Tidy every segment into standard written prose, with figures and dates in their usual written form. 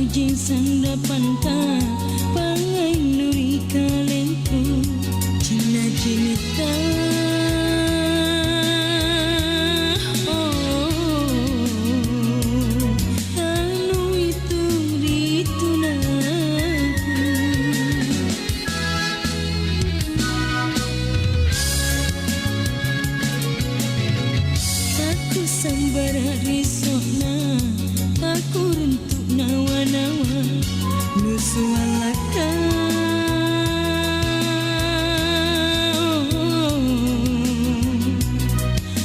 tujuh sandapan ka pangai nuri kalenku cina cinta anu itu ditunaku aku sambara risokna aku runtuk nawa-nawa nusualaka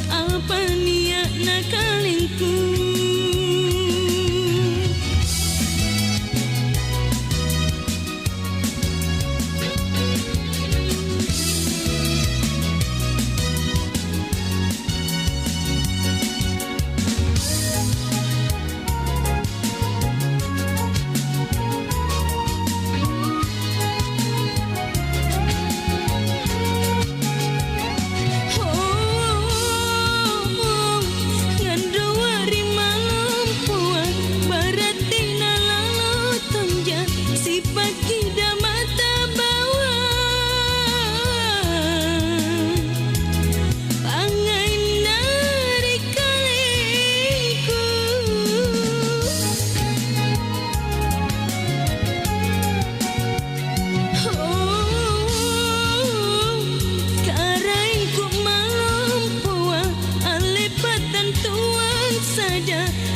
apa niat nakalinku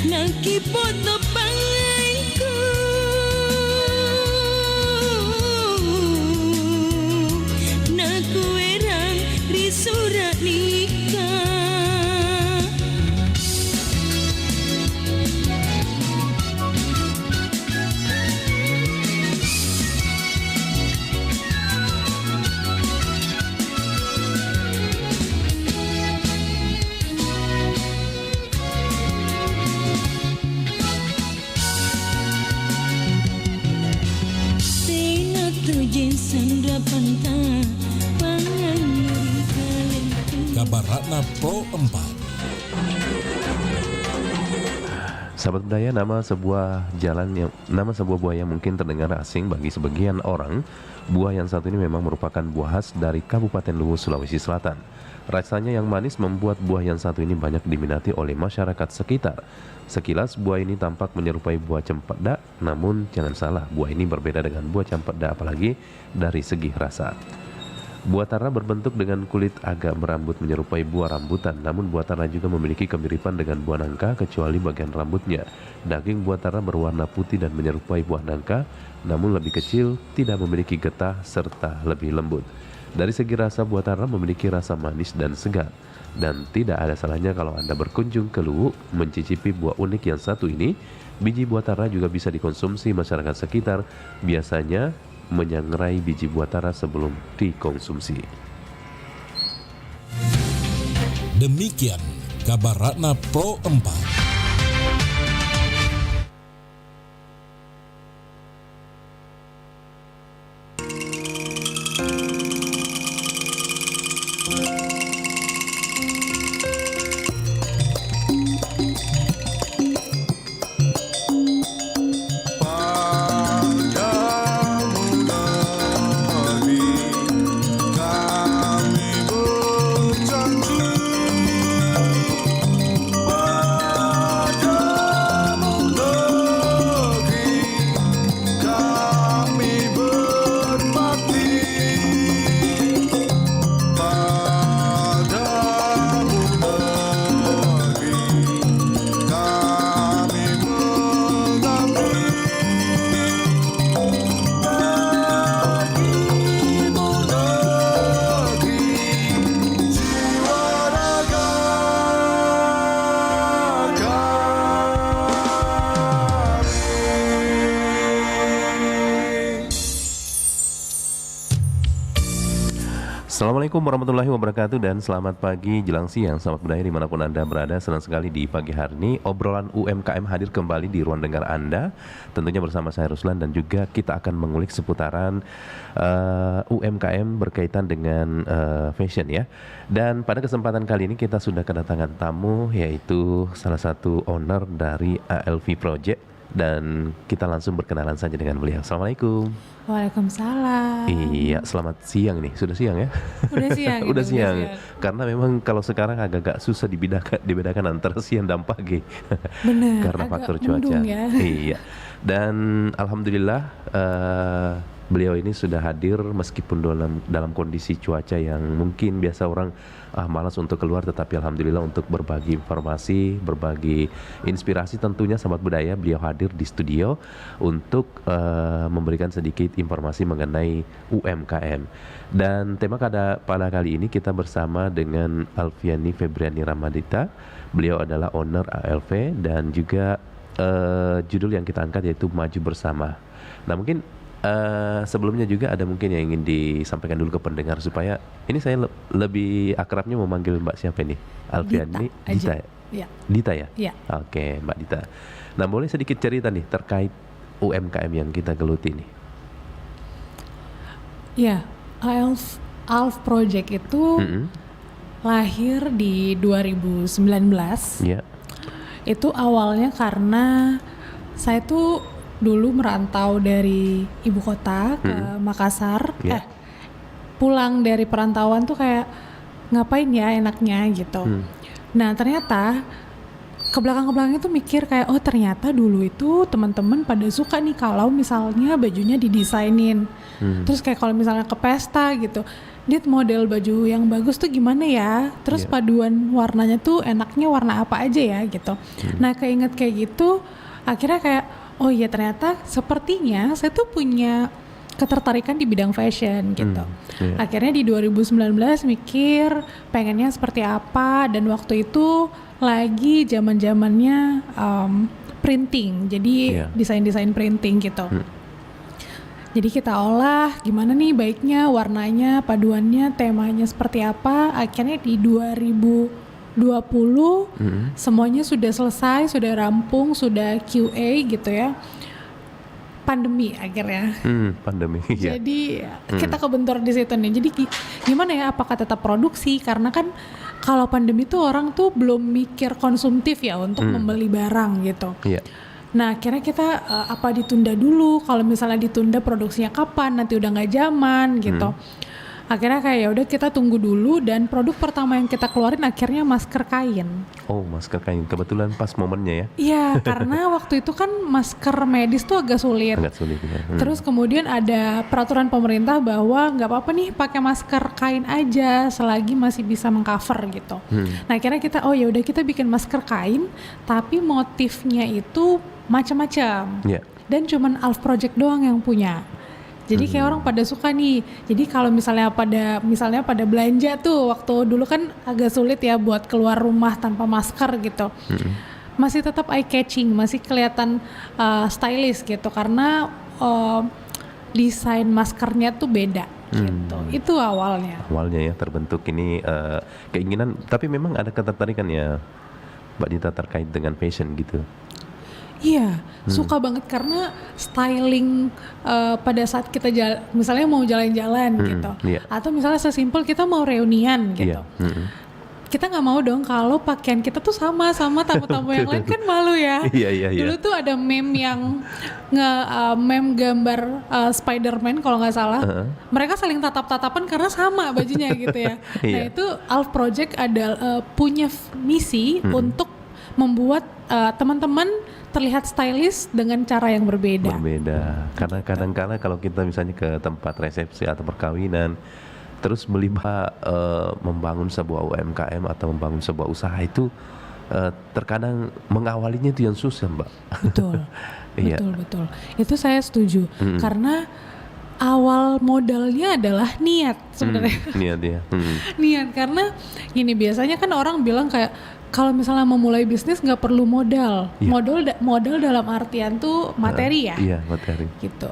Nakipoto pangaiku naku erang risurat nikah Kabar Ratna Pro 4. Sahabat budaya, nama sebuah buah yang mungkin terdengar asing bagi sebagian orang. Buah yang satu ini memang merupakan buah khas dari Kabupaten Luwu, Sulawesi Selatan. Rasanya yang manis membuat buah yang satu ini banyak diminati oleh masyarakat sekitar. Sekilas buah ini tampak menyerupai buah cempedak, namun jangan salah, buah ini berbeda dengan buah cempedak apalagi dari segi rasa. Buah tara berbentuk dengan kulit agak berambut menyerupai buah rambutan, namun buah tara juga memiliki kemiripan dengan buah nangka kecuali bagian rambutnya. Daging buah tara berwarna putih dan menyerupai buah nangka, namun lebih kecil, tidak memiliki getah, serta lebih lembut. Dari segi rasa, buah tara memiliki rasa manis dan segar. Dan tidak ada salahnya kalau Anda berkunjung ke Luwu mencicipi buah unik yang satu ini. Biji buah tara juga bisa dikonsumsi masyarakat sekitar, biasanya menyangrai biji buah tara sebelum dikonsumsi. Demikian Kabar Ratna Pro 4. Assalamualaikum warahmatullahi wabarakatuh dan selamat pagi jelang siang sahabat budaya dimanapun Anda berada. Senang sekali di pagi hari ini obrolan UMKM hadir kembali di ruang dengar Anda, tentunya bersama saya Ruslan, dan juga kita akan mengulik seputaran UMKM berkaitan dengan fashion ya. Dan pada kesempatan kali ini kita sudah kedatangan tamu, yaitu salah satu owner dari ALV Project, Dan kita langsung berkenalan saja dengan beliau. Assalamualaikum. Waalaikumsalam. Iya, selamat siang nih. Sudah siang ya? Udah siang. Udah gitu, siang. Karena memang kalau sekarang agak-agak susah dibedakan antara siang dan pagi. Benar. Karena agak faktor cuaca. mendung ya. Iya. Dan alhamdulillah beliau ini sudah hadir meskipun dalam kondisi cuaca yang mungkin biasa orang malas untuk keluar, tetapi alhamdulillah untuk berbagi informasi, berbagi inspirasi tentunya sahabat budaya, beliau hadir di studio untuk memberikan sedikit informasi mengenai UMKM. Dan tema pada kali ini kita bersama dengan Alfiani Febriani Ramadita. Beliau adalah owner ALV dan juga judul yang kita angkat yaitu Maju Bersama. Nah mungkin sebelumnya juga ada mungkin yang ingin disampaikan dulu ke pendengar supaya ini saya lebih akrabnya memanggil Mbak siapa ini? Alfiani Dita ya? Iya. Dita ya? Iya. Oke, Mbak Dita. Nah boleh sedikit cerita nih terkait UMKM yang kita geluti nih. Iya, ALV Project itu lahir di 2019. Iya. Itu awalnya karena saya tuh dulu merantau dari ibu kota ke Makassar. Yeah. Pulang dari perantauan tuh kayak ngapain ya enaknya gitu. Nah ternyata ke belakang tuh mikir kayak oh ternyata dulu itu teman-teman pada suka nih kalau misalnya bajunya didesainin. Terus kayak kalau misalnya ke pesta gitu, Dit model baju yang bagus tuh gimana ya? Terus paduan warnanya tuh enaknya warna apa aja ya gitu. Nah keinget kayak gitu, akhirnya kayak oh iya ternyata sepertinya saya tuh punya ketertarikan di bidang fashion gitu. Akhirnya di 2019 mikir pengennya seperti apa, dan waktu itu lagi zaman-zamannya printing, jadi desain-desain printing gitu. Jadi kita olah gimana nih baiknya warnanya, paduannya, temanya seperti apa. Akhirnya di 2020 semuanya sudah selesai, sudah rampung, sudah QA gitu ya. Pandemi akhirnya. Pandemi. Ya. Jadi kita kebentur di situ nih. Jadi gimana ya? Apakah tetap produksi? Karena kan kalau pandemi tuh orang tuh belum mikir konsumtif ya untuk membeli barang gitu. Iya. Nah akhirnya kita apa ditunda dulu? Kalau misalnya ditunda produksinya kapan? Nanti udah nggak zaman gitu. Akhirnya kayak ya udah kita tunggu dulu, dan produk pertama yang kita keluarin akhirnya masker kain. Oh masker kain, kebetulan pas momennya ya. Iya karena waktu itu kan masker medis tuh agak sulit. Agak sulit ya. Terus kemudian ada peraturan pemerintah bahwa nggak apa-apa nih pakai masker kain aja selagi masih bisa mengcover gitu. Nah akhirnya kita oh ya udah kita bikin masker kain, tapi motifnya itu macam-macam. Dan cuman ALV Project doang yang punya. Jadi kayak orang pada suka nih. Jadi kalau misalnya pada belanja tuh waktu dulu kan agak sulit ya buat keluar rumah tanpa masker gitu. Masih tetap eye catching, masih kelihatan stylish gitu karena desain maskernya tuh beda gitu. Itu awalnya. Awalnya ya terbentuk ini keinginan, tapi memang ada ketertarikan ya Mbak Dita terkait dengan fashion gitu. Iya, suka banget karena styling pada saat kita misalnya mau jalan-jalan gitu, atau misalnya sesimpel kita mau reunian gitu. Kita nggak mau dong kalau pakaian kita tuh sama tamu-tamu yang lain, kan malu ya. Dulu tuh ada meme yang meme gambar Spider-Man kalau nggak salah. Mereka saling tatap-tatapan karena sama bajunya gitu ya. Nah itu ALV Project punya misi untuk membuat teman-teman terlihat stylish dengan cara yang berbeda. Karena kadang-kala kalau kita misalnya ke tempat resepsi atau perkawinan, terus melihat membangun sebuah UMKM atau membangun sebuah usaha itu terkadang mengawalinya itu yang susah, Mbak. Betul. Betul. Itu saya setuju. Karena awal modalnya adalah niat sebenarnya. Niat ya. Niat, karena gini biasanya kan orang bilang kayak kalau misalnya memulai bisnis nggak perlu modal. Modal dalam artian tuh materi ya. Iya, materi. Gitu.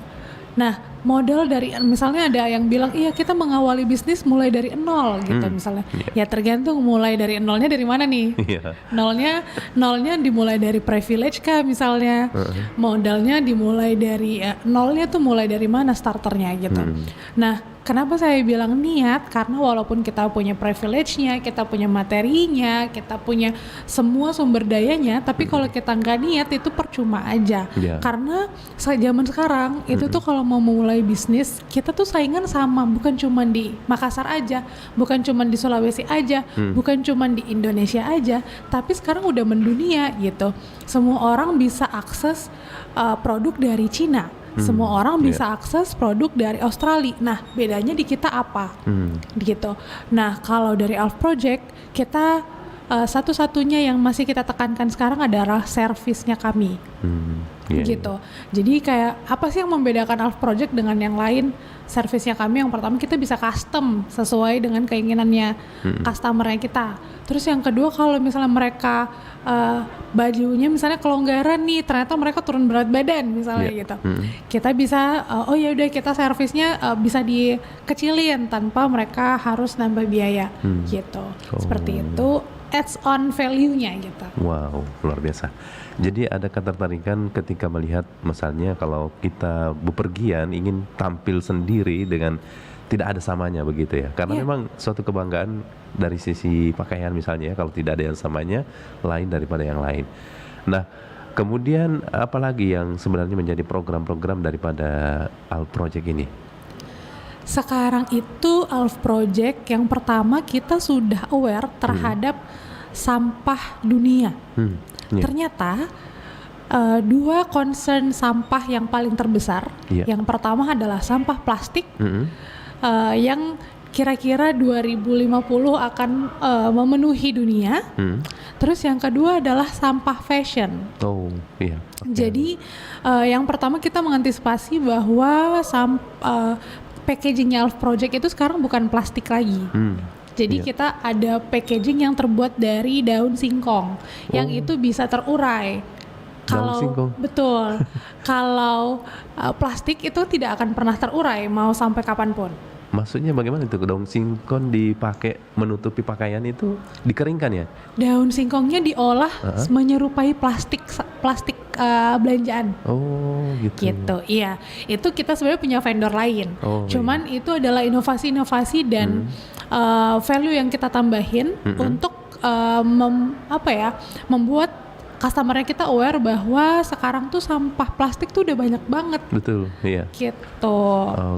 Nah, modal dari, misalnya ada yang bilang iya kita mengawali bisnis mulai dari nol gitu misalnya. Ya tergantung mulai dari nolnya dari mana nih. Nolnya dimulai dari privilege kah misalnya. Modalnya dimulai dari nolnya tuh mulai dari mana starternya gitu. Nah, kenapa saya bilang niat? Karena walaupun kita punya privilege-nya, kita punya materinya, kita punya semua sumber dayanya, tapi kalau kita nggak niat itu percuma aja. Karena zaman sekarang itu tuh kalau mau mulai bisnis, kita tuh saingan sama, bukan cuma di Makassar aja, bukan cuma di Sulawesi aja, bukan cuma di Indonesia aja, tapi sekarang udah mendunia gitu. Semua orang bisa akses produk dari Cina. Semua orang bisa akses produk dari Australia. Nah, bedanya di kita apa? Gitu. Nah, kalau dari Alf Project, kita satu-satunya yang masih kita tekankan sekarang adalah servisnya kami. Gitu. Jadi kayak apa sih yang membedakan Alf Project dengan yang lain? Servisnya kami yang pertama kita bisa custom sesuai dengan keinginannya customer-nya kita. Terus yang kedua kalau misalnya mereka bajunya misalnya kelonggaran nih, ternyata mereka turun berat badan misalnya gitu. Kita bisa oh ya udah kita servisnya bisa dikecilin tanpa mereka harus nambah biaya gitu. Seperti itu adds on value-nya gitu. Wow, luar biasa. Jadi ada ketertarikan ketika melihat misalnya kalau kita bepergian ingin tampil sendiri dengan tidak ada samanya begitu ya. Karena memang suatu kebanggaan dari sisi pakaian misalnya, kalau tidak ada yang samanya lain daripada yang lain. Nah, kemudian apalagi yang sebenarnya menjadi program-program daripada Alf Project ini? Sekarang itu Alf Project yang pertama kita sudah aware terhadap sampah dunia. Ternyata dua concern sampah yang paling terbesar. Yang pertama adalah sampah plastik yang kira-kira 2050 akan memenuhi dunia. Terus yang kedua adalah sampah fashion. Jadi yang pertama kita mengantisipasi bahwa packagingnya Alf Project itu sekarang bukan plastik lagi. Jadi kita ada packaging yang terbuat dari daun singkong yang itu bisa terurai. Kalau plastik itu tidak akan pernah terurai mau sampai kapanpun. Maksudnya bagaimana itu daun singkong dipakai menutupi pakaian itu dikeringkan ya? Daun singkongnya diolah menyerupai plastik belanjaan. Gitu. Iya. Itu kita sebenarnya punya vendor lain. Cuman itu adalah inovasi-inovasi dan value yang kita tambahin untuk membuat customer kita aware bahwa sekarang tuh sampah plastik tuh udah banyak banget. Betul, iya. Gitu.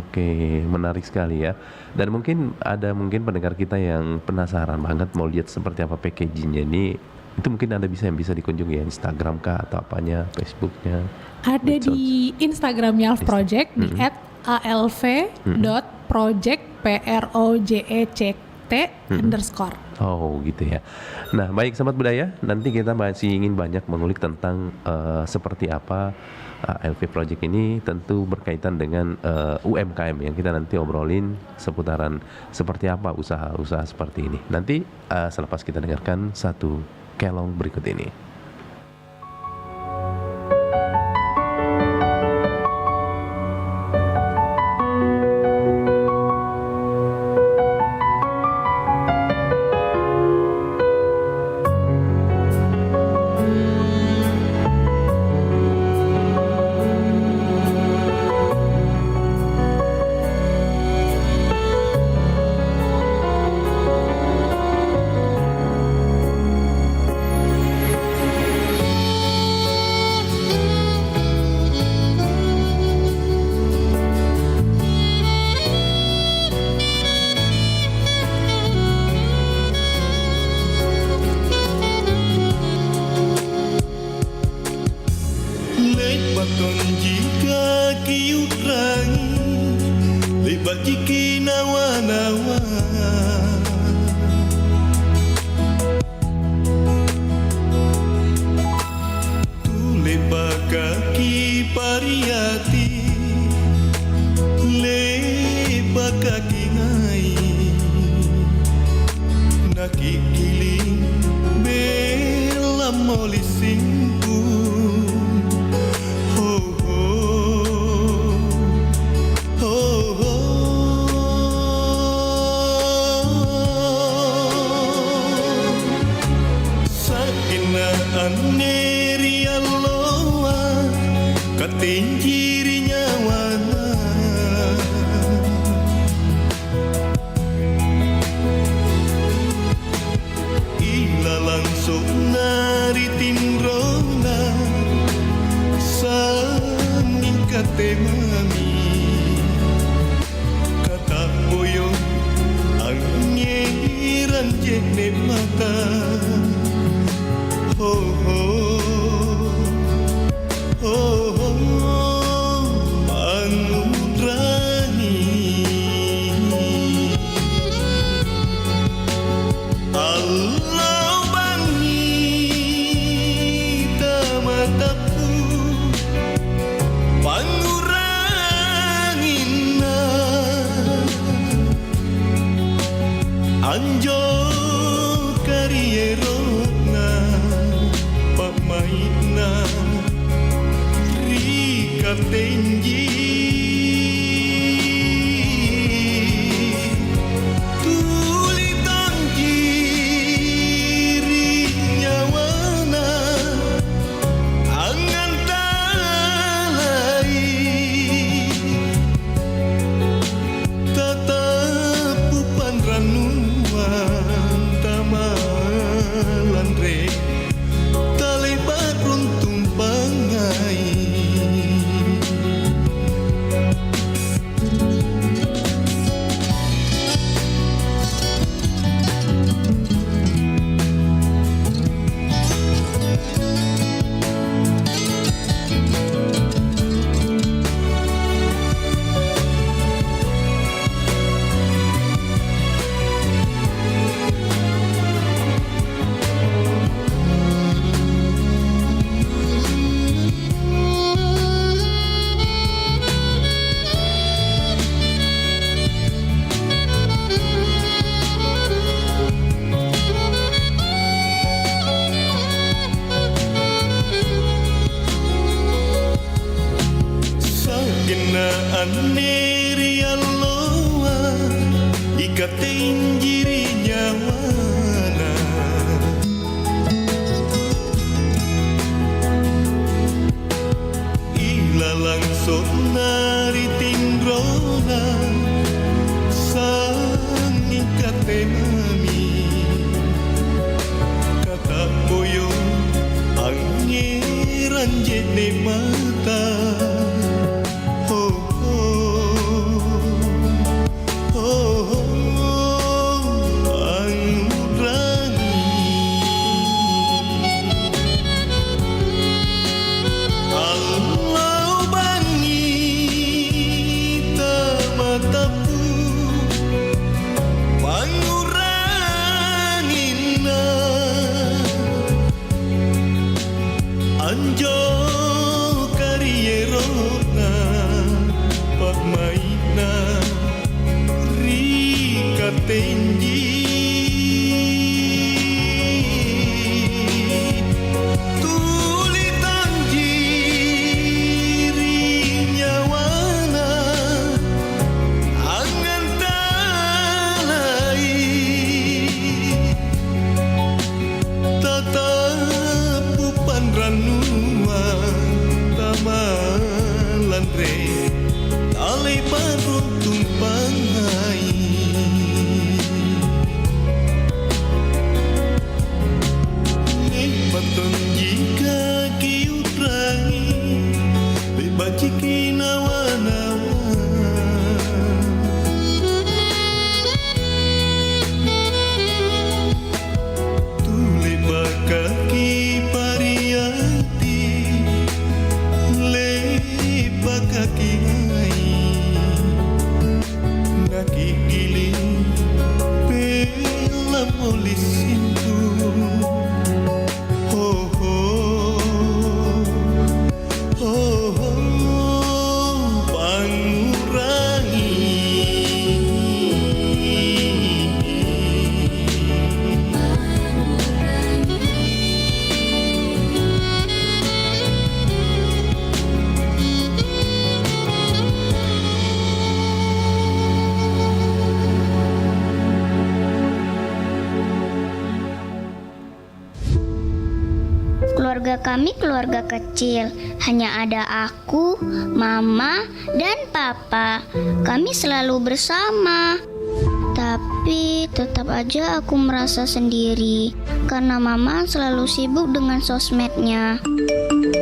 Oke, menarik sekali ya. Dan mungkin ada pendengar kita yang penasaran banget mau lihat seperti apa packagingnya ini. Itu mungkin Anda yang bisa dikunjungi ya, Instagram kah atau apanya, Facebooknya? Ada di Instagramnya Alf Project di @alv.project _. Oh gitu ya. Nah baik sahabat budaya, nanti kita masih ingin banyak mengulik tentang seperti apa ALV Project ini, tentu berkaitan dengan UMKM yang kita nanti obrolin seputaran seperti apa usaha-usaha seperti ini. Nanti selepas kita dengarkan satu kelong berikut ini. aneri aloa katenjiri nyawana ila langsung nari tindrona saning katemami kata boyo angiran jene mata oh oh oh oh manudrani Allah bangi tamatapu pangurangina anjo karierona pamaina rika tenji tuli tanjiri nyawana angan talai tatapu panranuan tamalan re tali baruntung pangai Sagena aneri aloa ikatenjiri nyawana ila langsung nari tindrona sanging katemami kata boyo angiran jene mata oh oh oh oh anurani Allah bangi tamatapu pangurangina anjo karierona pamaina rika tenji tuli tanjiri nyawana angan talai tatapu panranuan tamalan re tali baruntung pangai Keluarga kami keluarga kecil, hanya ada aku, mama, dan papa. Kami selalu bersama. Tapi tetap aja aku merasa sendiri karena mama selalu sibuk dengan sosmednya.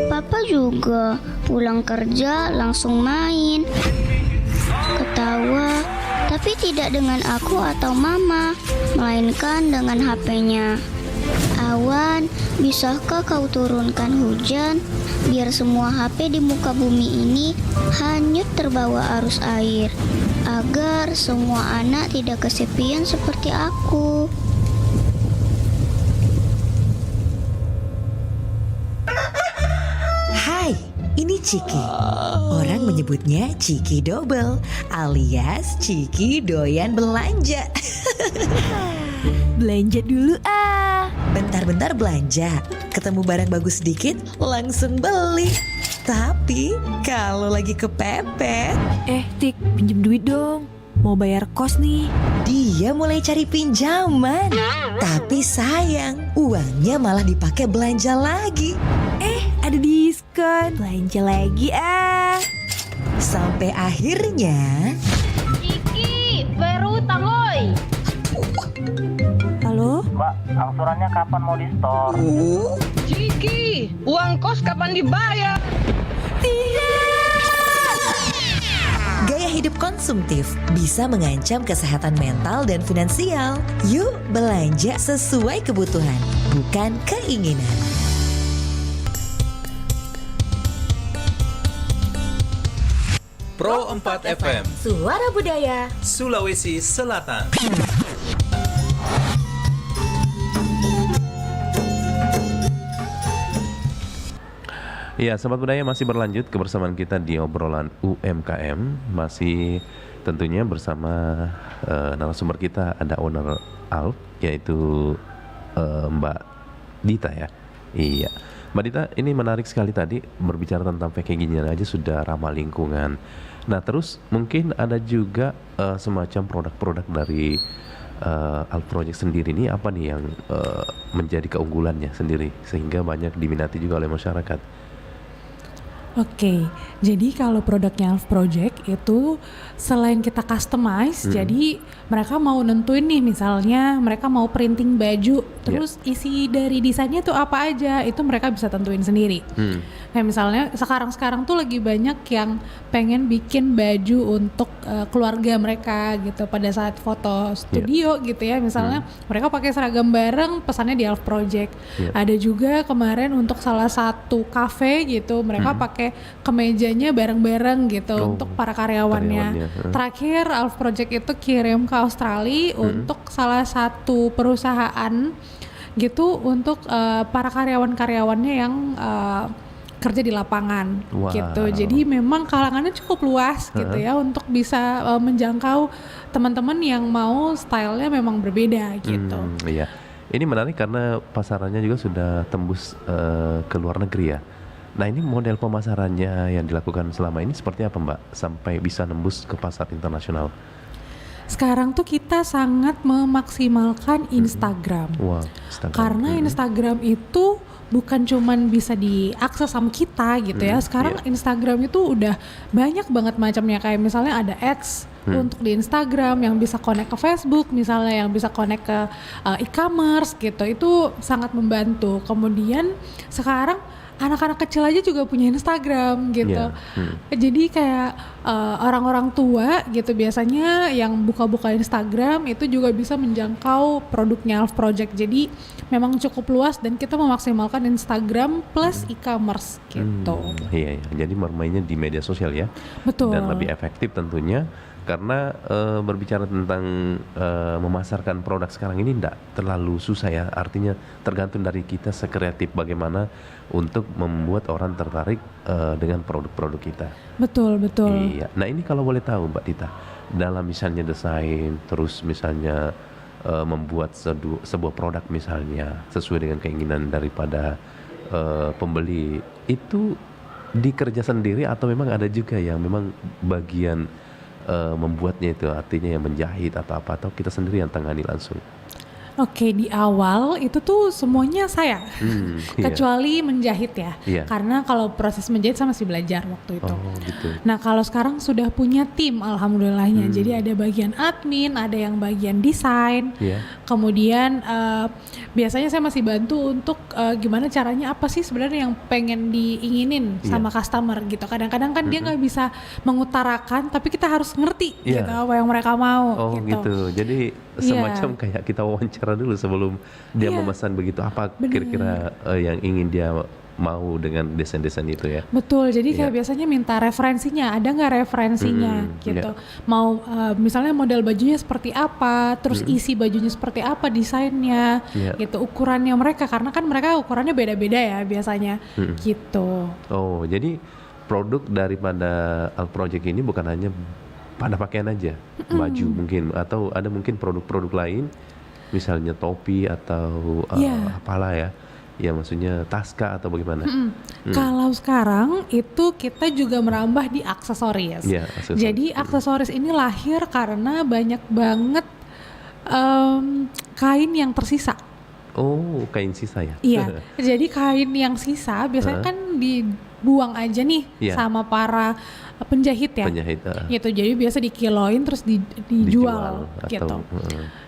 Papa juga pulang kerja langsung main, ketawa, tapi tidak dengan aku atau mama, melainkan dengan HP-nya. Awan, bisakah kau turunkan hujan biar semua HP di muka bumi ini hanyut terbawa arus air, agar semua anak tidak kesepian seperti aku. Hai, ini Ciki. Orang menyebutnya Ciki Double alias Ciki doyan belanja. Belanja dulu ah. Bentar-bentar belanja, ketemu barang bagus sedikit langsung beli. Tapi kalau lagi kepepet, Tik, pinjem duit dong. Mau bayar kos nih. dia mulai cari pinjaman. Tapi sayang, uangnya malah dipakai belanja lagi. Ada diskon. Belanja lagi ah. Sampai akhirnya Ciki, bayar utang woi. Halo? Mbak, angsurannya kapan mau di store? Ciki, uang kos kapan dibayar? gaya hidup konsumtif bisa mengancam kesehatan mental dan finansial. Yuk belanja sesuai kebutuhan, bukan keinginan. Pro 4 FM, Suara Budaya Sulawesi Selatan. Ya, Sobat Budaya masih berlanjut kebersamaan kita di obrolan UMKM. Masih tentunya bersama narasumber kita, ada owner Alf, yaitu Mbak Dita ya. Iya, Mbak Dita, ini menarik sekali tadi berbicara tentang packaging aja sudah ramah lingkungan. Nah, terus mungkin ada juga semacam produk-produk dari Alf Project sendiri ini apa nih yang menjadi keunggulannya sendiri sehingga banyak diminati juga oleh masyarakat. Oke, jadi kalau produknya Alf Project itu selain kita customize, jadi mereka mau nentuin nih, misalnya mereka mau printing baju, terus isi dari desainnya tuh apa aja, itu mereka bisa tentuin sendiri. Kayak misalnya sekarang tuh lagi banyak yang pengen bikin baju untuk keluarga mereka gitu pada saat foto studio gitu ya, misalnya mereka pakai seragam bareng, pesannya di Alf Project. Ada juga kemarin untuk salah satu cafe gitu, mereka pakai kemejanya bareng-bareng gitu untuk para karyawannya. Terakhir Alf Project itu kirim ke Australia untuk salah satu perusahaan gitu untuk para karyawan-karyawannya yang kerja di lapangan gitu. Jadi memang kalangannya cukup luas gitu ya untuk bisa menjangkau teman-teman yang mau stylenya memang berbeda gitu. Iya, ini menarik karena pasarannya juga sudah tembus ke luar negeri ya. Nah, ini model pemasarannya yang dilakukan selama ini seperti apa, Mbak, sampai bisa nembus ke pasar internasional? Sekarang tuh kita sangat memaksimalkan Instagram. Instagram. Karena Instagram itu bukan cuman bisa diakses sama kita gitu ya. Sekarang Instagram itu udah banyak banget macamnya, kayak misalnya ada ads untuk di Instagram yang bisa connect ke Facebook, misalnya yang bisa connect ke e-commerce gitu. Itu sangat membantu. Kemudian sekarang anak-anak kecil aja juga punya Instagram gitu. Jadi kayak orang-orang tua gitu biasanya yang buka-buka Instagram itu juga bisa menjangkau produknya Alf Project. Jadi memang cukup luas dan kita memaksimalkan Instagram plus e-commerce gitu. Iya, jadi bermainnya di media sosial ya. Betul. Dan lebih efektif tentunya. Karena berbicara tentang memasarkan produk sekarang ini tidak terlalu susah ya. Artinya tergantung dari kita sekreatif bagaimana untuk membuat orang tertarik dengan produk-produk kita. Betul. Iya. Nah, ini kalau boleh tahu Mbak Dita, dalam misalnya desain, terus misalnya membuat sebuah produk misalnya sesuai dengan keinginan daripada pembeli, itu dikerja sendiri atau memang ada juga yang memang bagian membuatnya itu, artinya yang menjahit atau apa, atau kita sendiri yang tangani langsung? Oke, di awal itu tuh semuanya saya, Iya. kecuali menjahit ya. Iya. Karena kalau proses menjahit saya masih belajar waktu itu. Oh gitu. Nah kalau sekarang sudah punya tim, alhamdulillahnya. Jadi ada bagian admin, ada yang bagian desain. Iya. Kemudian biasanya saya masih bantu untuk gimana caranya, apa sih sebenarnya yang pengen diinginin sama customer gitu. Kadang-kadang kan dia nggak bisa mengutarakan, tapi kita harus ngerti Iya. gitu apa yang mereka mau. Oh gitu. Jadi semacam kayak kita wawancara dulu sebelum dia Iya. memesan begitu. Apa Bener. kira-kira yang ingin dia mau dengan desain-desain itu ya? Betul, jadi kayak Iya. biasanya minta referensinya, ada nggak referensinya gitu. Mau misalnya model bajunya seperti apa, terus isi bajunya seperti apa, desainnya, Iya. gitu, ukurannya mereka, karena kan mereka ukurannya beda-beda ya biasanya, gitu. Oh, jadi produk daripada Al Project ini bukan hanya pada pakaian aja, baju mungkin, atau ada mungkin produk-produk lain, misalnya topi atau Iya. apalah ya maksudnya taska atau bagaimana? Kalau sekarang itu kita juga merambah di aksesoris. Iya, aksesoris. Jadi aksesoris ini lahir karena banyak banget kain yang tersisa. Oh, kain sisa ya? Iya, jadi kain yang sisa biasanya kan dibuang aja nih Iya. sama para penjahit ya. Penjahit. Gitu, jadi biasa dikiloin terus dijual gitu. atau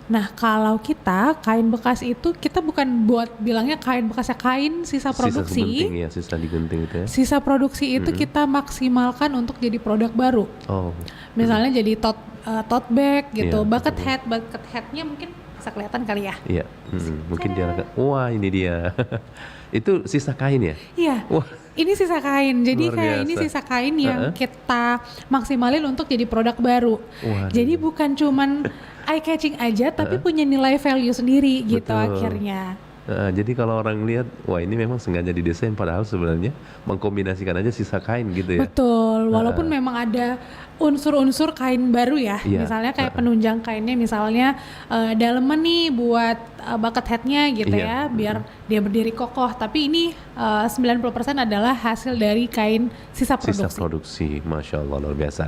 Nah kalau kita kain bekas itu kita bukan buat bilangnya kain bekas ya, kain sisa produksi. sisa digunting itu ya. Sisa produksi itu kita maksimalkan untuk jadi produk baru. Oh, Misalnya jadi tote bag gitu, Iya, bucket hatnya mungkin bisa kelihatan kali ya. iya. Mungkin dia akan, wah ini dia. Itu sisa kain ya? Iya. Wah, Ini sisa kain, jadi Luar kayak ini biasa. sisa kain yang kita maksimalin untuk jadi produk baru. Waduh. Jadi bukan cuman eye catching aja, tapi punya nilai value sendiri gitu Betul. akhirnya. Jadi kalau orang lihat, wah ini memang sengaja didesain, padahal sebenarnya mengkombinasikan aja sisa kain gitu ya. Betul, walaupun memang ada unsur-unsur kain baru ya. Iya. Misalnya kayak penunjang kainnya, misalnya daleman nih buat bucket hatnya gitu Iya. ya, biar dia berdiri kokoh. Tapi ini 90% adalah hasil dari kain sisa Sisa produksi. produksi, Masya Allah, luar biasa.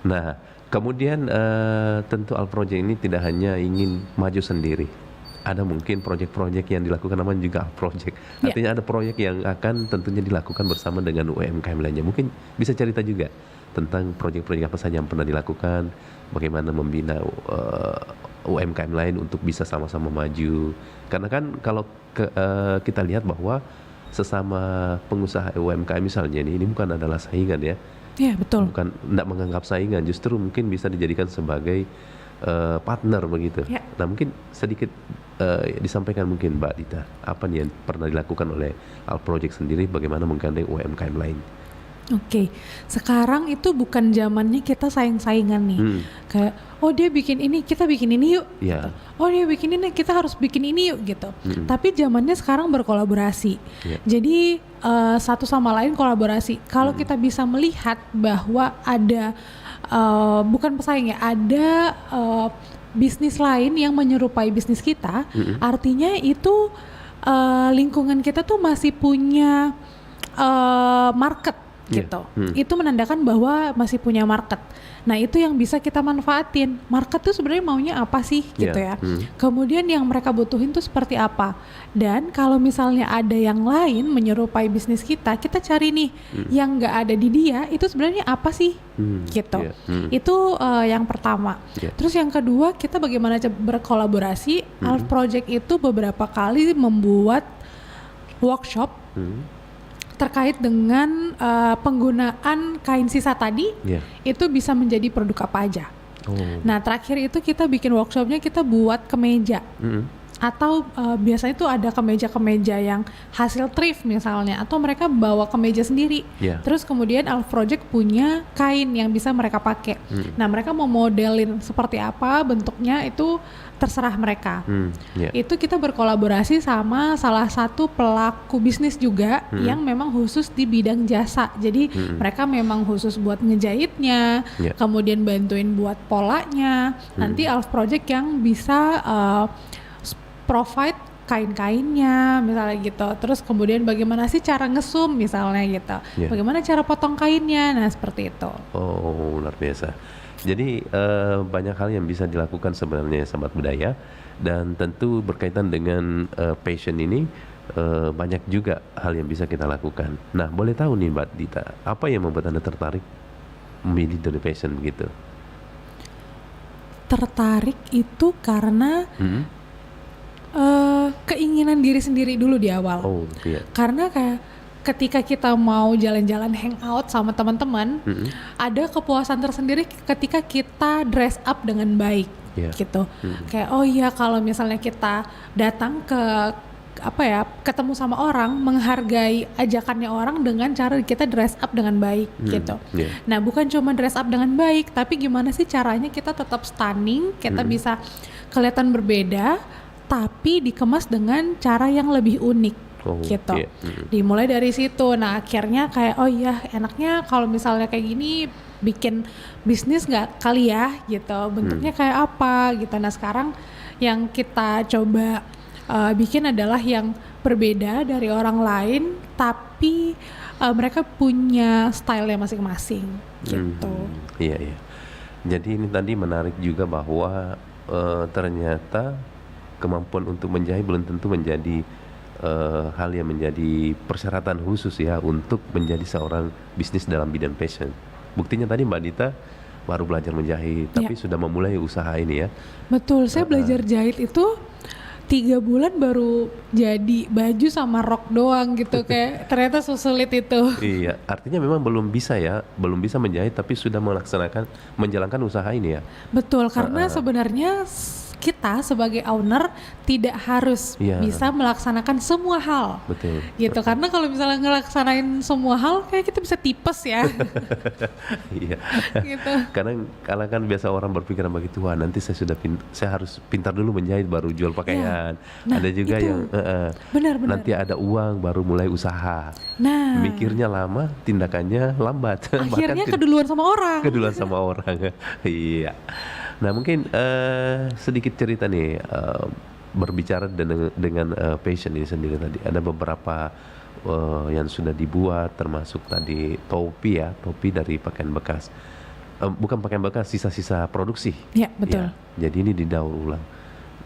Nah, kemudian tentu Al Project ini tidak hanya ingin maju sendiri. Ada mungkin proyek-proyek yang dilakukan namanya juga Al Project. Ya. Artinya ada proyek yang akan tentunya dilakukan bersama dengan UMKM lainnya. Mungkin bisa cerita juga tentang proyek-proyek apa saja yang pernah dilakukan, bagaimana membina UMKM lain untuk bisa sama-sama maju. Karena kan kalau kita lihat bahwa sesama pengusaha UMKM misalnya ini bukan adalah saingan ya. Iya, betul. Bukan, tidak menganggap saingan, justru mungkin bisa dijadikan sebagai partner begitu. Ya. Nah mungkin sedikit disampaikan mungkin Mbak Dita, apa nih yang pernah dilakukan oleh Al Project sendiri, bagaimana menggandeng UMKM lain? Oke, sekarang itu bukan zamannya kita saing-saingan nih. Kayak, oh dia bikin ini, kita bikin ini yuk. Ya. Oh dia bikin ini, kita harus bikin ini yuk gitu. Tapi zamannya sekarang berkolaborasi. Ya. Jadi satu sama lain kolaborasi. Kalau kita bisa melihat bahwa ada bukan pesaing ya, ada bisnis lain yang menyerupai bisnis kita, artinya itu lingkungan kita tuh masih punya market gitu. Itu menandakan bahwa masih punya market. Nah itu yang bisa kita manfaatin. Market tuh sebenarnya maunya apa sih gitu ya. Kemudian yang mereka butuhin tuh seperti apa. Dan kalau misalnya ada yang lain menyerupai bisnis kita cari nih yang nggak ada di dia, itu sebenarnya apa sih gitu. Itu yang pertama. Terus yang kedua, kita bagaimana berkolaborasi. Al Project itu beberapa kali membuat workshop terkait dengan penggunaan kain sisa tadi, itu bisa menjadi produk apa aja. Nah terakhir itu kita bikin workshopnya, kita buat kemeja. Atau biasanya itu ada kemeja-kemeja yang hasil thrift misalnya, atau mereka bawa kemeja sendiri. Terus kemudian Al Project punya kain yang bisa mereka pakai. Nah mereka mau modelin seperti apa bentuknya, itu terserah mereka. Itu kita berkolaborasi sama salah satu pelaku bisnis juga yang memang khusus di bidang jasa. Jadi mereka memang khusus buat ngejahitnya, kemudian bantuin buat polanya. Nanti Al Project yang bisa provide kain-kainnya misalnya gitu. Terus kemudian bagaimana sih cara ngesum misalnya gitu. Bagaimana cara potong kainnya. Nah seperti itu. Oh luar biasa. Jadi banyak hal yang bisa dilakukan sebenarnya sahabat budaya, dan tentu berkaitan dengan passion ini banyak juga hal yang bisa kita lakukan. Nah, boleh tahu nih Mbak Dita, apa yang membuat Anda tertarik memilih dari passion begitu? Tertarik itu karena keinginan diri sendiri dulu di awal. Oh, iya. Karena kayak ketika kita mau jalan-jalan hangout sama teman-teman, ada kepuasan tersendiri ketika kita dress up dengan baik, gitu. Kayak oh iya, kalau misalnya kita datang ke ketemu sama orang, menghargai ajakannya orang dengan cara kita dress up dengan baik, gitu. Nah, bukan cuma dress up dengan baik, tapi gimana sih caranya kita tetap stunning, kita bisa kelihatan berbeda, tapi dikemas dengan cara yang lebih unik, gitu. Dimulai dari situ. Nah, akhirnya kayak oh iya, enaknya kalau misalnya kayak gini bikin bisnis nggak kali ya, gitu. Bentuknya kayak apa, gitu. Nah, sekarang yang kita coba bikin adalah yang berbeda dari orang lain, tapi mereka punya style-nya masing-masing, gitu. Iya. Jadi ini tadi menarik juga bahwa ternyata kemampuan untuk menjahit belum tentu menjadi hal yang menjadi persyaratan khusus ya untuk menjadi seorang bisnis dalam bidang fashion. Buktinya tadi Mbak Dita baru belajar menjahit, tapi sudah memulai usaha ini ya. Betul, saya belajar jahit itu 3 bulan baru jadi baju sama rok doang gitu, kayak ternyata susulit itu. Iya, artinya memang belum bisa menjahit tapi sudah menjalankan usaha ini ya. Betul, karena sebenarnya kita sebagai owner tidak harus bisa melaksanakan semua hal. Betul. Gitu, karena kalau misalnya ngelaksanain semua hal kayak kita bisa tipes ya. Iya. Gitu. Karena kan biasa orang berpikiran begitu, wah nanti saya harus pintar dulu menjahit baru jual pakaian. Nah, ada juga itu. Yang benar. Nanti ada uang baru mulai usaha. Nah, mikirnya lama, tindakannya lambat. Akhirnya keduluan sama orang. Iya. Nah, mungkin sedikit cerita nih berbicara dengan passion ini sendiri tadi. Ada beberapa yang sudah dibuat, termasuk tadi topi dari pakaian bekas. Bukan pakaian bekas, sisa-sisa produksi. Ya, betul. Ya, jadi ini didaur ulang.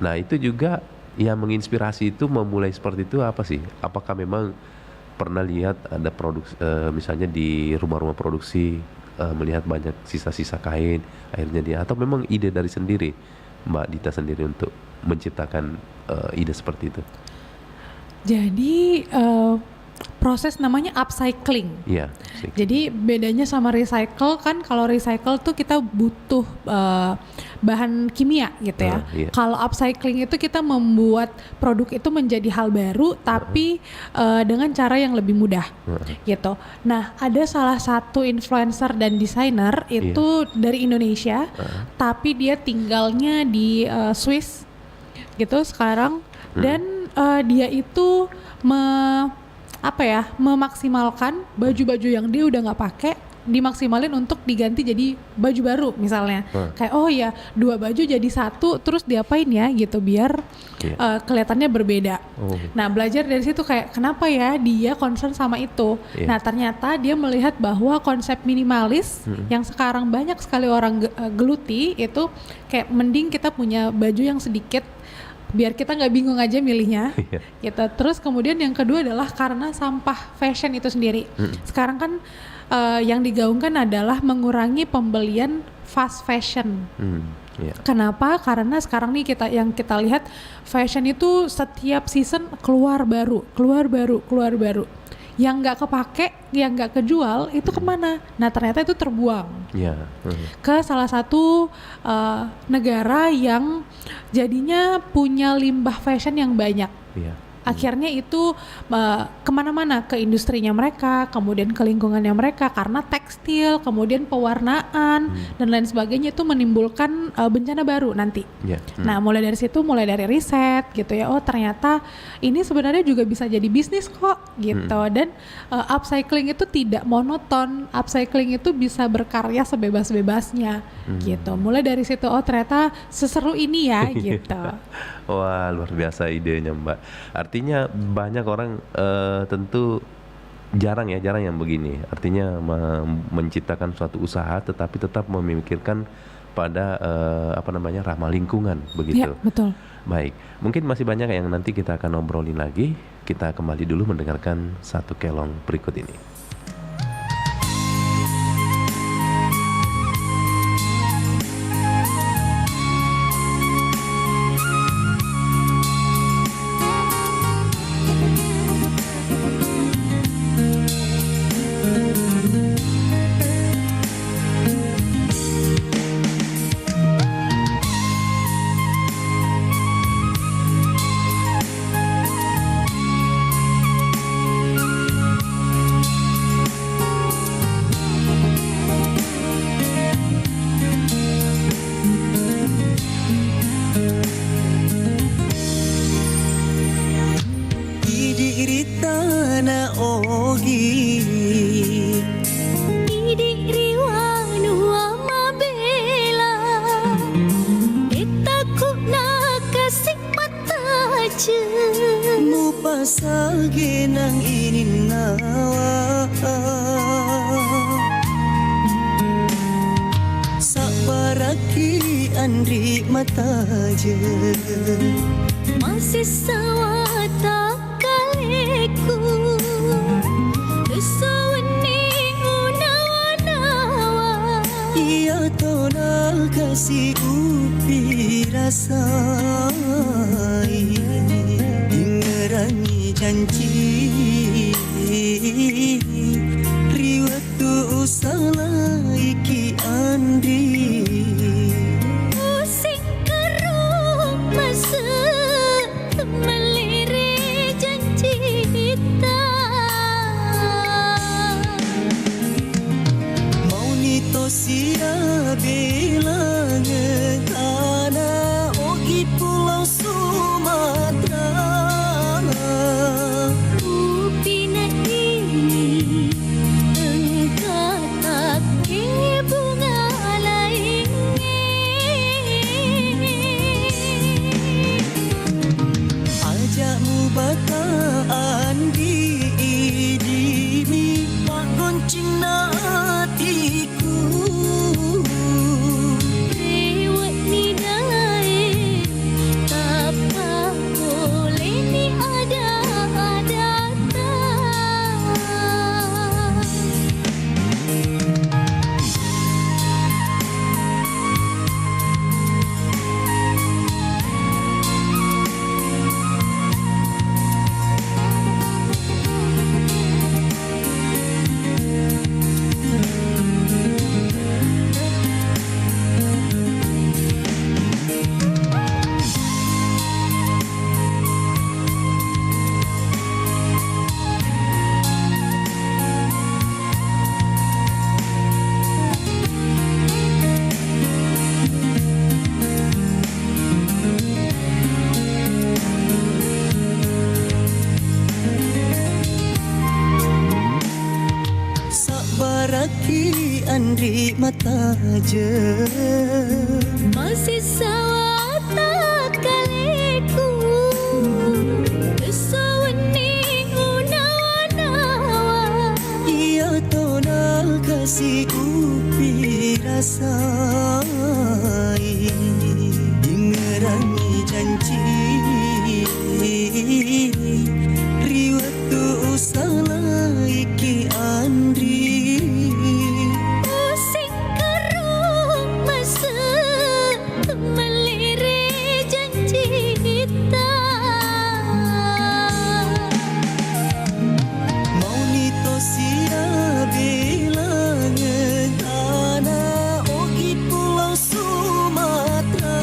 Nah, itu juga yang menginspirasi itu memulai seperti itu apa sih? Apakah memang pernah lihat ada produksi misalnya di rumah-rumah produksi melihat banyak sisa-sisa kain, akhirnya atau memang ide dari sendiri Mbak Dita sendiri untuk menciptakan ide seperti itu? Jadi proses namanya upcycling. Iya. Jadi bedanya sama recycle kan, kalau recycle tuh kita butuh bahan kimia gitu ya. Kalau upcycling itu kita membuat produk itu menjadi hal baru tapi dengan cara yang lebih mudah gitu. Nah, ada salah satu influencer dan desainer itu dari Indonesia, tapi dia tinggalnya di Swiss gitu sekarang, dan dia itu memaksimalkan baju-baju yang dia udah nggak pakai, dimaksimalin untuk diganti jadi baju baru misalnya. Kayak oh ya, 2 baju jadi 1, terus diapain ya gitu biar kelihatannya berbeda. Nah, belajar dari situ kayak kenapa ya dia concern sama itu. Nah, ternyata dia melihat bahwa konsep minimalis yang sekarang banyak sekali orang geluti itu kayak mending kita punya baju yang sedikit biar kita nggak bingung aja milihnya, gitu. Terus kemudian yang kedua adalah karena sampah fashion itu sendiri. Sekarang kan yang digaungkan adalah mengurangi pembelian fast fashion. Kenapa? Karena sekarang nih yang kita lihat fashion itu setiap season keluar baru. Yang nggak kepake, yang nggak kejual itu kemana? Nah, ternyata itu terbuang ke salah satu negara yang jadinya punya limbah fashion yang banyak. Akhirnya itu kemana-mana, ke industrinya mereka, kemudian ke lingkungannya mereka, karena tekstil, kemudian pewarnaan dan lain sebagainya itu menimbulkan bencana baru nanti. Nah, mulai dari situ, mulai dari riset gitu ya, oh ternyata ini sebenarnya juga bisa jadi bisnis kok gitu. Dan upcycling itu tidak monoton, upcycling itu bisa berkarya sebebas-bebasnya gitu. Mulai dari situ, oh ternyata seseru ini ya gitu. Wah, luar biasa idenya Mbak. Artinya banyak orang tentu jarang yang begini. Artinya menciptakan suatu usaha tetapi tetap memikirkan pada ramah lingkungan begitu. Ya, betul. Baik, mungkin masih banyak yang nanti kita akan obrolin lagi. Kita kembali dulu mendengarkan satu kelong berikut ini. Masih sawata kaleku Kesawani unawa-nawa Ia tona kasih upi rasai Ingerangi janji Riwatu salah iki andi Melirik janji kita Mau nito sia bilang tanah Ogi pulau Sumatera Upina ini engkau tak ke bunga lainnya Ajakmu bataan di idimi Pak goncing na hatiku Lewat ni dai tak apa boleh ni ada-ada Baraki andri mata je Masih sawata kaleku Kesawani unawa-nawa Ia tona kasih upi rasai Ingerangi janji Riwatu salah iki andri Melirik janji kita Mau nito sia bilang tanah Ogi pulau Sumatera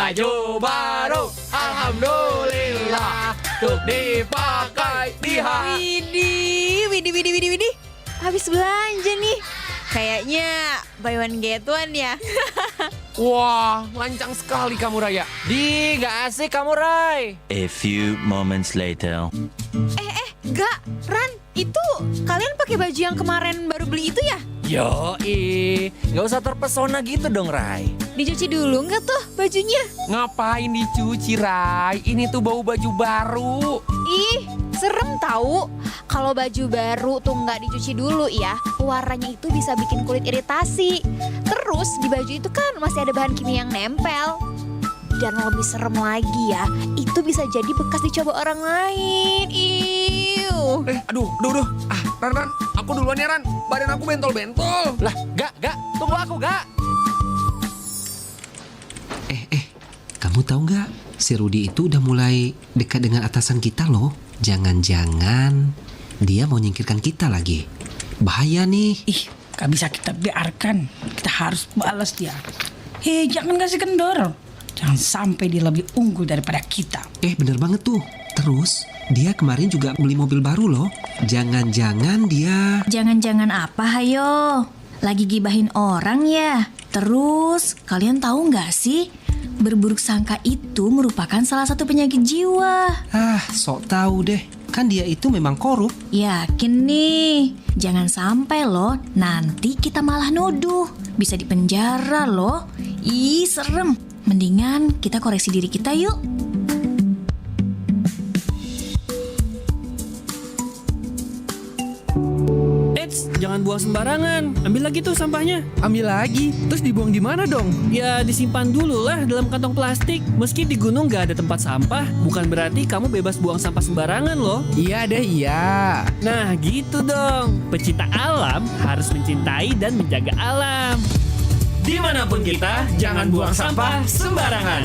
Baju baru, alhamdulillah, untuk dipakai di hari. Widih. Habis belanja nih. Kayaknya buy one get one ya. Wah, lancang sekali kamu Raya. Gak asik kamu Ray. A few moments later. Gak, Ran, itu kalian pakai baju yang kemarin baru beli itu ya? Yoi, gak usah terpesona gitu dong Ray. Dicuci dulu nggak tuh bajunya? Ngapain dicuci Ray? Ini tuh bau baju baru. Ih, serem tahu. Kalau baju baru tuh nggak dicuci dulu ya, warnanya itu bisa bikin kulit iritasi. Terus di baju itu kan masih ada bahan kimia yang nempel. Dan lebih serem lagi ya, itu bisa jadi bekas dicoba orang lain. Iu. Aduh. Ran, aku duluan ya Ran. Badan aku bentol-bentol. Lah, gak, tunggu aku gak. Kamu tahu nggak? Si Rudi itu udah mulai dekat dengan atasan kita loh. Jangan-jangan dia mau nyingkirkan kita lagi. Bahaya nih. Gak bisa kita biarkan. Kita harus balas dia. Jangan kasih kendor. Jangan sampai dia lebih unggul daripada kita. Bener banget tuh. Terus dia kemarin juga beli mobil baru loh. Jangan-jangan dia... Jangan-jangan apa hayo? Lagi gibahin orang ya? Terus kalian tahu nggak sih? Berburuk sangka itu merupakan salah satu penyakit jiwa. Sok tahu deh. Kan dia itu memang korup. Yakin nih. Jangan sampai loh nanti kita malah nuduh. Bisa dipenjara loh. Ih, serem. Mendingan kita koreksi diri kita yuk. Jangan buang sembarangan. Ambil lagi tuh sampahnya. Ambil lagi? Terus dibuang di mana dong? Ya disimpan dulu lah dalam kantong plastik. Meski di gunung gak ada tempat sampah, bukan berarti kamu bebas buang sampah sembarangan loh. Iya deh, iya. Nah gitu dong. Pecinta alam harus mencintai dan menjaga alam. Dimanapun kita, jangan buang sampah sembarangan.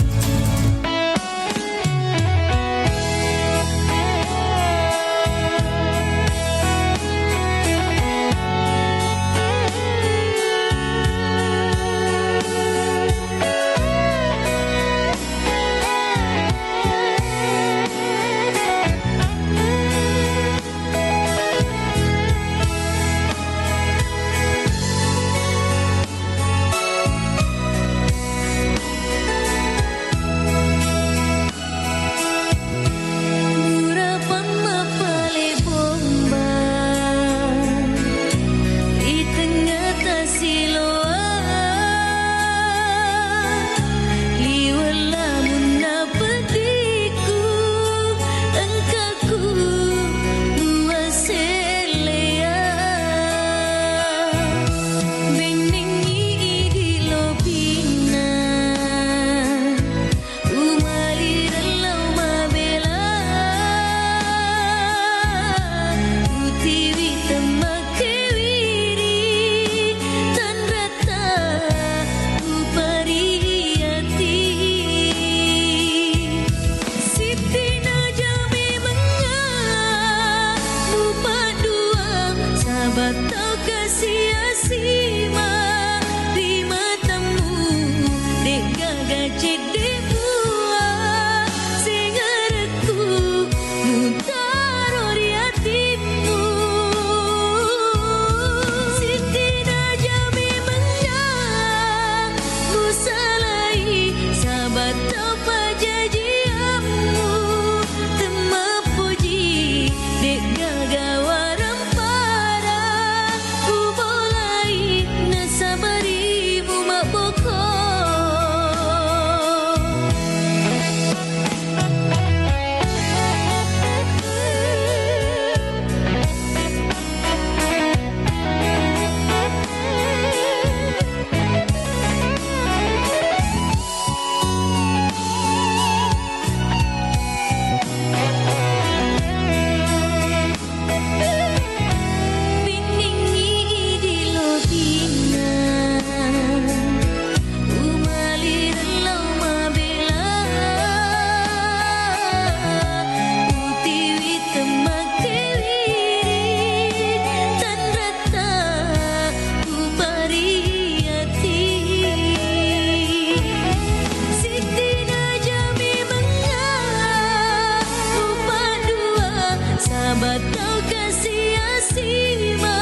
sahabat kau kasih asima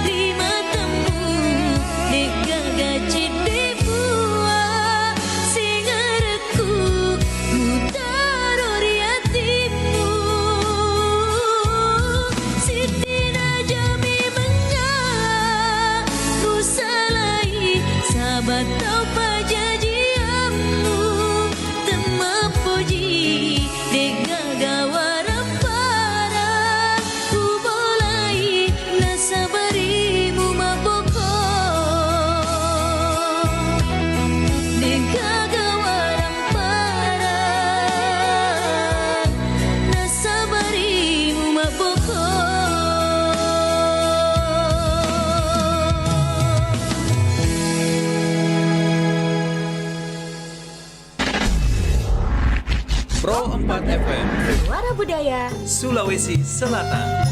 lima temu dek gagaci dibua singareku mutaror yatimu sitina jami menyak nusalai sahabat kau pajajiamu tema puji dek gagawaram para ku mulai nasabarimu maboko dek gagawaram para nasabarimu maboko. Pro 4 FM Suara Budaya Sulawesi Selatan.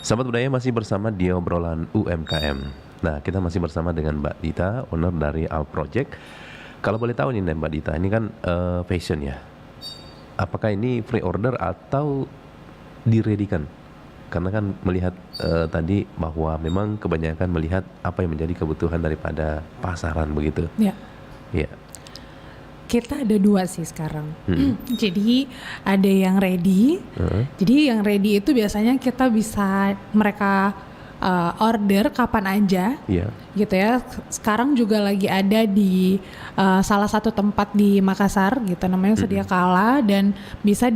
Sahabat budaya masih bersama di obrolan UMKM. Nah, kita masih bersama dengan Mbak Dita, owner dari Al Project. Kalau boleh tahu nih Mbak Dita, ini kan fashion ya. Apakah ini free order atau diredikan? Karena kan melihat tadi bahwa memang kebanyakan melihat apa yang menjadi kebutuhan daripada pasaran begitu. Ya. Iya. Kita ada dua sih sekarang. Jadi ada yang ready. Jadi yang ready itu biasanya kita bisa mereka order kapan aja. Iya. Gitu ya. Sekarang juga lagi ada di salah satu tempat di Makassar gitu namanya Sedia Kala dan bisa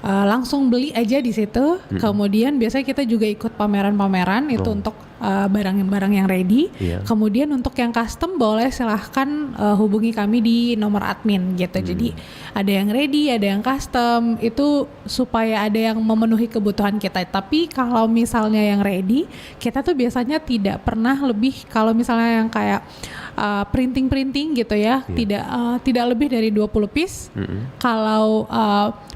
langsung beli aja di situ. Kemudian biasanya kita juga ikut pameran-pameran itu untuk barang-barang yang ready. Kemudian untuk yang custom boleh silahkan hubungi kami di nomor admin gitu. Jadi ada yang ready, ada yang custom itu supaya ada yang memenuhi kebutuhan kita. Tapi kalau misalnya yang ready, kita tuh biasanya tidak pernah lebih kalau misalnya yang kayak printing gitu ya, tidak lebih dari 20 piece. Kalau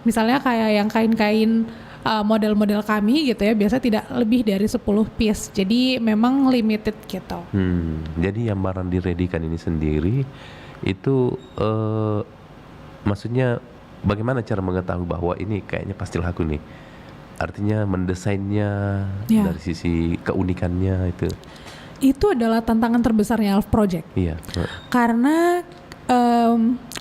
misalnya kayak yang kain-kain model-model kami gitu ya, biasa tidak lebih dari 10 piece. Jadi memang limited gitu. Jadi yang barang diredikan ini sendiri itu maksudnya bagaimana cara mengetahui bahwa ini kayaknya pasti laku nih? Artinya mendesainnya dari sisi keunikannya itu. Itu adalah tantangan terbesarnya Alf Project. Iya. Karena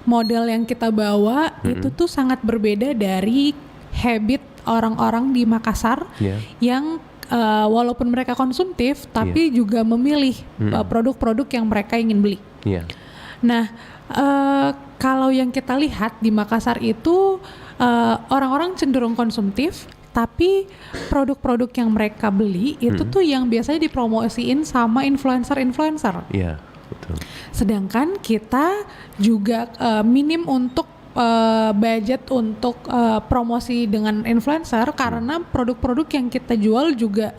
model yang kita bawa itu tuh sangat berbeda dari habit orang-orang di Makassar yang walaupun mereka konsumtif tapi juga memilih produk-produk yang mereka ingin beli. Nah, kalau yang kita lihat di Makassar itu orang-orang cenderung konsumtif, tapi produk-produk yang mereka beli itu tuh yang biasanya dipromosiin sama influencer-influencer. Iya, betul. Sedangkan kita juga minim untuk budget untuk promosi dengan influencer karena produk-produk yang kita jual juga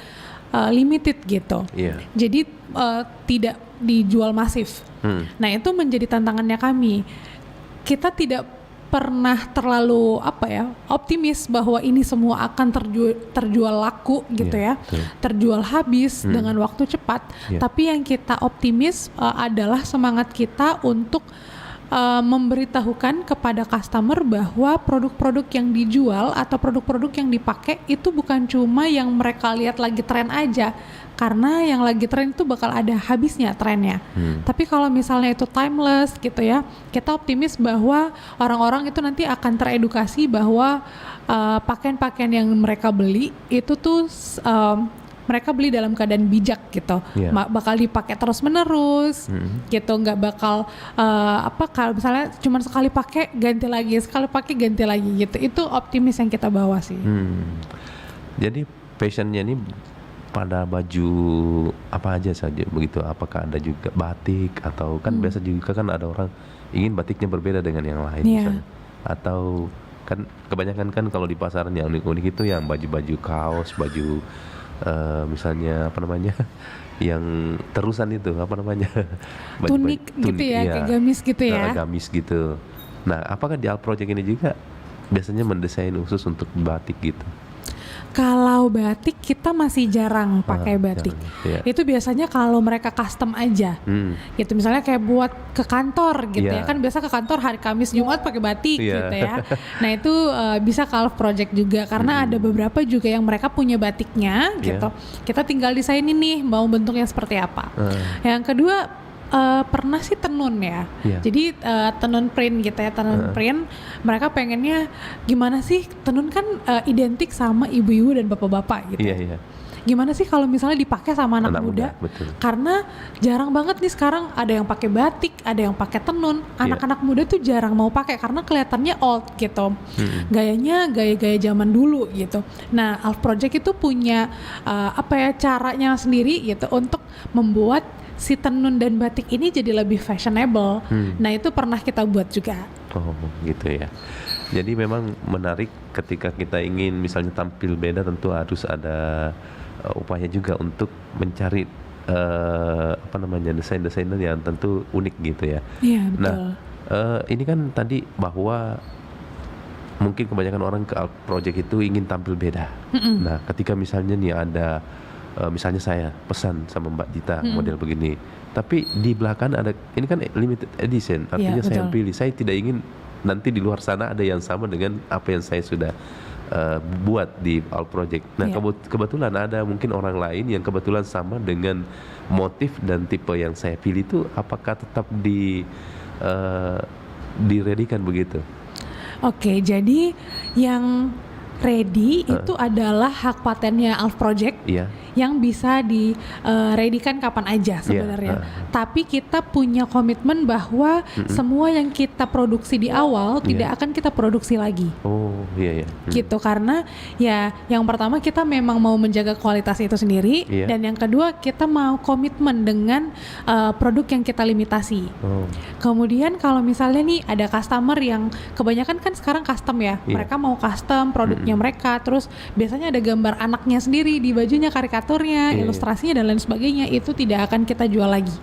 limited gitu. Jadi tidak dijual masif. Nah, itu menjadi tantangannya kami. Kita tidak pernah terlalu optimis bahwa ini semua akan terjual laku gitu ya, terjual habis dengan waktu cepat. Tapi yang kita optimis adalah semangat kita untuk memberitahukan kepada customer bahwa produk-produk yang dijual atau produk-produk yang dipakai itu bukan cuma yang mereka lihat lagi tren aja, karena yang lagi tren itu bakal ada habisnya trennya. Tapi kalau misalnya itu timeless gitu ya, kita optimis bahwa orang-orang itu nanti akan teredukasi bahwa pakaian-pakaian yang mereka beli itu tuh mereka beli dalam keadaan bijak gitu, bakal dipakai terus menerus, gitu, nggak bakal kalau misalnya cuma sekali pakai ganti lagi, sekali pakai ganti lagi gitu. Itu optimis yang kita bawa sih. Jadi fashionnya ini pada baju apa aja saja begitu? Apakah ada juga batik atau kan biasa juga kan ada orang ingin batiknya berbeda dengan yang lain misalnya, atau kan kebanyakan kan kalau di pasaran yang unik-unik itu yang baju-baju kaos, baju misalnya yang terusan itu tunik gitu ya, kayak gamis gitu ya. Gamis gitu. Nah, apakah di Al Project ini juga biasanya mendesain khusus untuk batik gitu? Kalau batik kita masih jarang pakai batik. Iya. Itu biasanya kalau mereka custom aja. Gitu misalnya kayak buat ke kantor gitu ya. Iya. Kan biasa ke kantor hari Kamis Jumat pakai batik Iya. gitu ya. Nah, itu bisa ke Alf Project juga karena ada beberapa juga yang mereka punya batiknya gitu. Kita tinggal desainin nih mau bentuknya seperti apa. Yang kedua pernah sih tenun ya. Jadi tenun print gitu ya, tenun print. Mereka pengennya gimana sih tenun kan identik sama ibu-ibu dan bapak-bapak gitu. Iya. Gimana sih kalau misalnya dipakai sama anak muda? Betul. Karena jarang banget nih sekarang ada yang pakai batik, ada yang pakai tenun. Anak-anak muda tuh jarang mau pakai karena kelihatannya old gitu. Gayanya gaya-gaya zaman dulu gitu. Nah, Alf Project itu punya caranya sendiri gitu untuk membuat si tenun dan batik ini jadi lebih fashionable. Nah, itu pernah kita buat juga. Oh, gitu ya. Jadi memang menarik ketika kita ingin misalnya tampil beda, tentu harus ada upaya juga untuk mencari desain-desainer yang tentu unik gitu ya. Iya, betul. Nah, ini kan tadi bahwa mungkin kebanyakan orang ke Alf Project itu ingin tampil beda. Nah, ketika misalnya nih ada misalnya saya pesan sama Mbak Dita model begini, tapi di belakang ada, ini kan limited edition, artinya saya yang pilih, saya tidak ingin nanti di luar sana ada yang sama dengan apa yang saya sudah buat di Alf Project. Nah, kebetulan ada mungkin orang lain yang kebetulan sama dengan motif dan tipe yang saya pilih itu, apakah tetap diredikan begitu? Oke, jadi yang ready itu adalah hak patennya Alf Project. Yang bisa di-readykan kapan aja sebenarnya. Tapi kita punya komitmen bahwa semua yang kita produksi di awal tidak akan kita produksi lagi. Oh, iya. Gitu, karena ya yang pertama kita memang mau menjaga kualitas itu sendiri, dan yang kedua kita mau komitmen dengan produk yang kita limitasi. Kemudian kalau misalnya nih ada customer yang kebanyakan kan sekarang custom ya, mereka mau custom produknya mereka, terus biasanya ada gambar anaknya sendiri di bajunya, karikaturnya, ilustrasinya dan lain sebagainya, itu tidak akan kita jual lagi.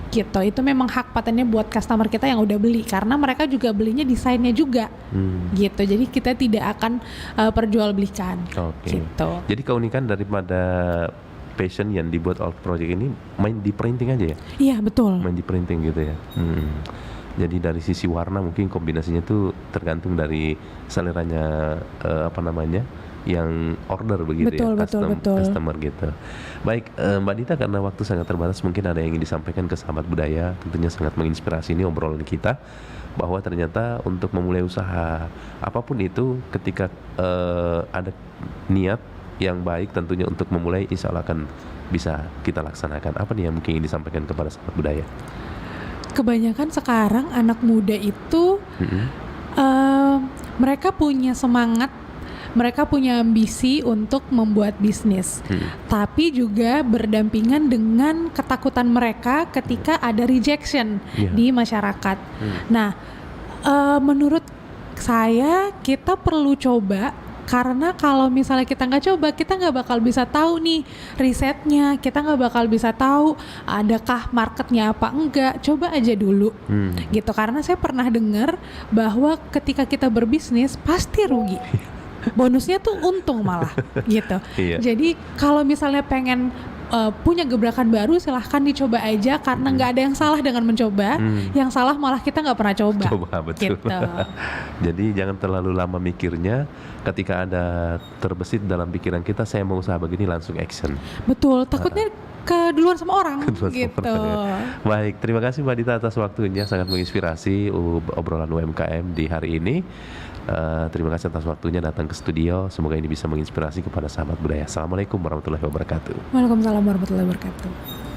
Gitu, itu memang hak patennya buat customer kita yang udah beli, karena mereka juga belinya desainnya juga. Gitu, jadi kita tidak akan perjualbelikan. Gitu. Jadi keunikan daripada fashion yang dibuat Alf Project ini main di printing aja ya? Iya, betul. Main di printing gitu ya. Jadi dari sisi warna mungkin kombinasinya tuh tergantung dari seleranya yang order begitu. Betul. Customer gitu. Baik, Mbak Dita, karena waktu sangat terbatas, mungkin ada yang ingin disampaikan ke sahabat budaya. Tentunya sangat menginspirasi ini obrolan kita, bahwa ternyata untuk memulai usaha apapun itu, ketika ada niat yang baik tentunya untuk memulai, insya Allah akan bisa kita laksanakan. Apa nih yang mungkin ingin disampaikan kepada sahabat budaya? Kebanyakan sekarang anak muda itu mereka punya semangat, mereka punya ambisi untuk membuat bisnis, tapi juga berdampingan dengan ketakutan mereka ketika ada rejection di masyarakat. Nah, menurut saya kita perlu coba, karena kalau misalnya kita nggak coba, kita nggak bakal bisa tahu nih risetnya, kita nggak bakal bisa tahu adakah marketnya apa enggak. Coba aja dulu, gitu. Karena saya pernah dengar bahwa ketika kita berbisnis pasti rugi. Bonusnya tuh untung malah gitu. Jadi kalau misalnya pengen punya gebrakan baru, silahkan dicoba aja, karena nggak ada yang salah dengan mencoba. Yang salah malah kita nggak pernah coba. Betul. Gitu. Jadi jangan terlalu lama mikirnya. Ketika ada terbesit dalam pikiran kita, saya mau usaha begini, langsung action. Betul. Takutnya keduluan sama orang. Gitu. Baik, terima kasih Mbak Dita atas waktunya, sangat menginspirasi obrolan UMKM di hari ini. Terima kasih atas waktunya datang ke studio. Semoga ini bisa menginspirasi kepada sahabat budaya. Assalamualaikum warahmatullahi wabarakatuh. Waalaikumsalam warahmatullahi wabarakatuh.